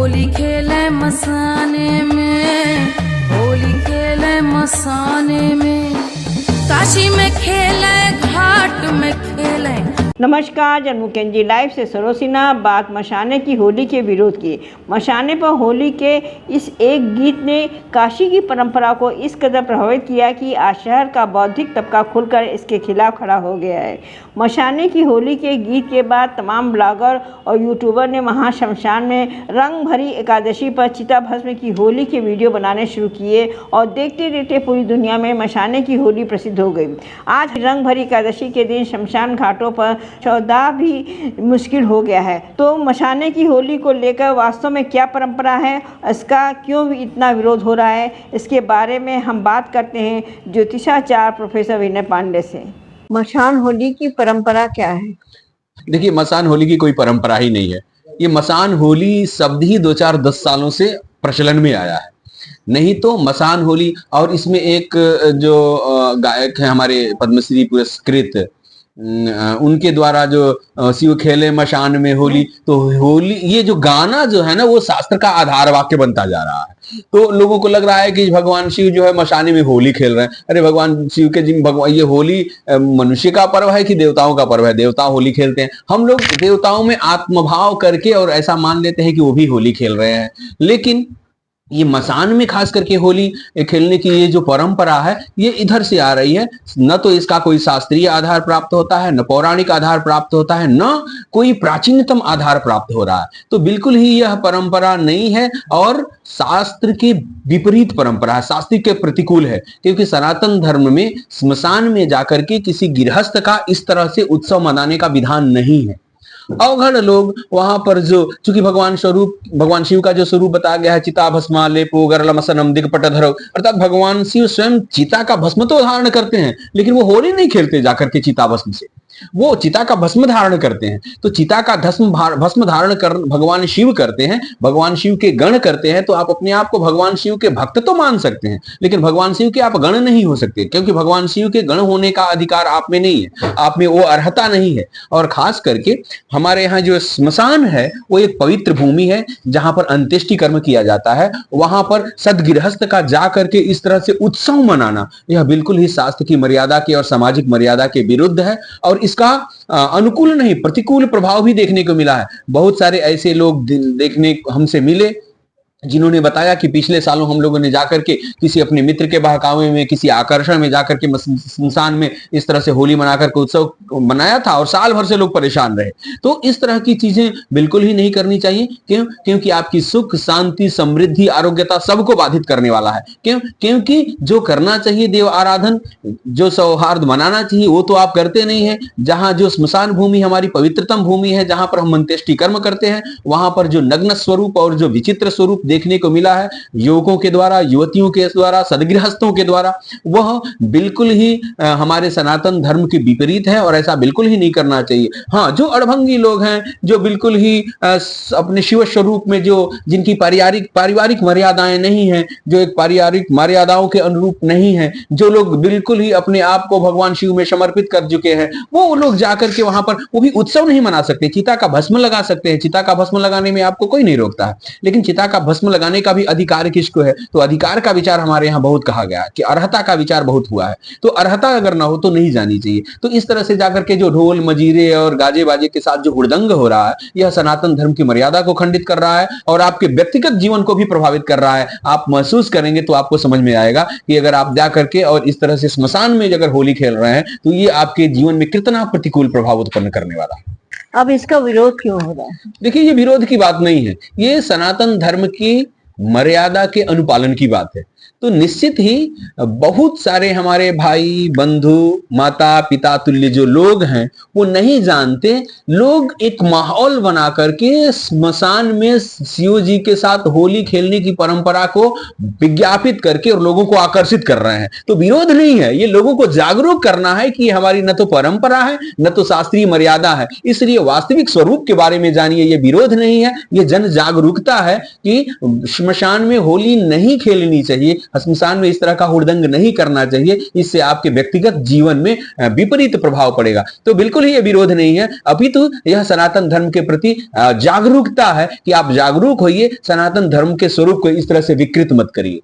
होली खेले मसाने में, होली खेले मसाने में, काशी में खेले घाट में खेले। नमस्कार, जन्मुखेंजी लाइव से सरोसिना। बात मशाने की होली के विरोध की। मशाने पर होली के इस एक गीत ने काशी की परंपरा को इस कदर प्रभावित किया कि आज शहर का बौद्धिक तबका खुलकर इसके खिलाफ खड़ा हो गया है। मशाने की होली के गीत के बाद तमाम ब्लॉगर और यूट्यूबर ने वहां शमशान में रंग भरी एकादशी पर चिता भस्म की होली के वीडियो बनाने शुरू किए और देखते देखते पूरी दुनिया में मशाने की होली प्रसिद्ध हो गई। आज रंग भरी एकादशी के दिन शमशान घाटों पर चौदह भी मुश्किल हो गया है। तो मशाने की होली को लेकर वास्तव में क्या परंपरा है, इसका क्यों इतना विरोध हो रहा है, इसके बारे में हम बात करते हैं ज्योतिषाचार्य प्रोफेसर विनय पांडे से। मशान होली की परंपरा क्या है? देखिए, मसान होली की कोई परंपरा ही नहीं है। ये मसान होली शब्द ही 2-4-10 सालों से प्रचलन में आया है। नहीं तो मसान होली, और इसमें एक जो गायक है हमारे पद्मश्री पुरस्कृत, उनके द्वारा जो शिव खेले मशान में होली, तो होली ये जो गाना जो है ना, वो शास्त्र का आधार वाक्य बनता जा रहा है। तो लोगों को लग रहा है कि भगवान शिव जो है मशाने में होली खेल रहे हैं। अरे भगवान शिव के जिन भगवान, ये होली मनुष्य का पर्व है कि देवताओं का पर्व है? देवता होली खेलते हैं। हम लोग देवताओं में आत्मभाव करके और ऐसा मान लेते हैं कि वो भी होली खेल रहे हैं। लेकिन ये मसान में खास करके होली खेलने की ये जो परंपरा है, ये इधर से आ रही है। न तो इसका कोई शास्त्रीय आधार प्राप्त होता है, न पौराणिक आधार प्राप्त होता है, न कोई प्राचीनतम आधार प्राप्त हो रहा है। तो बिल्कुल ही यह परंपरा नहीं है और शास्त्र के विपरीत परंपरा है, शास्त्र के प्रतिकूल है। क्योंकि सनातन धर्म में स्मशान में जाकर के किसी गृहस्थ का इस तरह से उत्सव मनाने का विधान नहीं है। अवघड़ लोग वहां पर जो, चूंकि भगवान शिव का जो स्वरूप बताया गया है, चिता भस्मा लेपो गरलमसनम दिगपट धरो, अर्थात भगवान शिव स्वयं चिता का भस्म तो धारण करते हैं, लेकिन वो होली नहीं खेलते जाकर के चिता भस्म से, वो चिता का भस्म धारण करते हैं। तो चिता का भस्म धारण कर भगवान शिव करते हैं, भगवान शिव के गण करते हैं। तो आप अपने आप को भगवान शिव के भक्त तो मान सकते हैं, लेकिन भगवान शिव के आप गण नहीं हो सकते, क्योंकि भगवान शिव के गण होने का अधिकार आप में नहीं है, आप में वो अर्हता नहीं है। और खास करके हमारे यहाँ जो स्मशान है, वो एक पवित्र भूमि है जहां पर अंत्येष्टि कर्म किया जाता है। वहां पर सदगृहस्थ का जा करके इस तरह से उत्सव मनाना, यह बिल्कुल ही शास्त्र की मर्यादा के और सामाजिक मर्यादा के विरुद्ध है। और इसका अनुकूल नहीं, प्रतिकूल प्रभाव भी देखने को मिला है। बहुत सारे ऐसे लोग देखने हमसे मिले जिन्होंने बताया कि पिछले सालों हम लोगों ने जाकर के किसी अपने मित्र के बहकावे में, किसी आकर्षण में जाकर के स्मशान में इस तरह से होली मनाकर के उत्सव मनाया था और साल भर से लोग परेशान रहे। तो इस तरह की चीजें बिल्कुल ही नहीं करनी चाहिए। क्यों? क्योंकि आपकी सुख, शांति, समृद्धि, आरोग्यता सबको बाधित करने वाला है। क्यों? क्योंकि जो करना चाहिए देव आराधन, जो सौहार्द मनाना चाहिए, वो तो आप करते नहीं है। जहां जो स्मशान भूमि हमारी पवित्रतम भूमि है, जहां पर हम अंत्येष्टि कर्म करते हैं, वहां पर जो नग्न स्वरूप और जो विचित्र स्वरूप देखने को मिला है युवकों के द्वारा, युवतियों के द्वारा, सदगृहस्थों के द्वारा, वह बिल्कुल ही हमारे सनातन धर्म के विपरीत है और ऐसा बिल्कुल ही नहीं करना चाहिए। हाँ, जो लोग हैं, जो बिल्कुल ही अपने शिव स्वरूप में, जो जिनकी पारिवारिक मर्यादाएं नहीं है, जो एक पारिवारिक मर्यादाओं के अनुरूप नहीं है, जो लोग बिल्कुल ही अपने आप को भगवान शिव में समर्पित कर चुके हैं, वो लोग जाकर के वहां पर वो भी उत्सव नहीं मना सकते। चिता का भस्म लगा सकते हैं, चिता का भस्म लगाने में आपको कोई नहीं रोकता है, लेकिन चिता का भस्म लगाने का भी अधिकार किसको है? तो अधिकार का विचार हमारे यहाँ बहुत कहा गया है कि अर्हता का विचार बहुत हुआ है। तो अर्हता अगर ना हो तो नहीं जानी चाहिए। तो इस तरह से जाकर के जो ढोल मजीरे और गाजे बाजे के साथ जो हुड़दंग हो रहा है, यह सनातन धर्म की मर्यादा को खंडित कर रहा है और आपके व्यक्तिगत जीवन को भी प्रभावित कर रहा है। आप महसूस करेंगे तो आपको समझ में आएगा कि अगर आप जाकर के और इस तरह से स्मशान में अगर होली खेल रहे हैं तो ये आपके जीवन में कितना प्रतिकूल प्रभाव उत्पन्न करने वाला है। अब इसका विरोध क्यों हो रहा है? देखिए, ये विरोध की बात नहीं है, ये सनातन धर्म की मर्यादा के अनुपालन की बात है। तो निश्चित ही बहुत सारे हमारे भाई, बंधु, माता पिता तुल्य जो लोग हैं, वो नहीं जानते। लोग एक माहौल बना करके स्मशान में शिव जी के साथ होली खेलने की परंपरा को विज्ञापित करके और लोगों को आकर्षित कर रहे हैं। तो विरोध नहीं है, ये लोगों को जागरूक करना है कि हमारी न तो परंपरा है, न तो शास्त्रीय मर्यादा है। इसलिए वास्तविक स्वरूप के बारे में जानिए। ये विरोध नहीं है, ये जन जागरूकता है कि स्मशान में होली नहीं खेलनी चाहिए। चाहिए, श्मशान में इस तरह का हुड़दंग नहीं करना चाहिए, इससे आपके व्यक्तिगत जीवन में विपरीत प्रभाव पड़ेगा। तो बिल्कुल ही ये विरोध नहीं है, अपितु यह सनातन धर्म के प्रति जागरूकता है कि आप जागरूक होइए, सनातन धर्म के स्वरूप को इस तरह से विकृत मत करिए।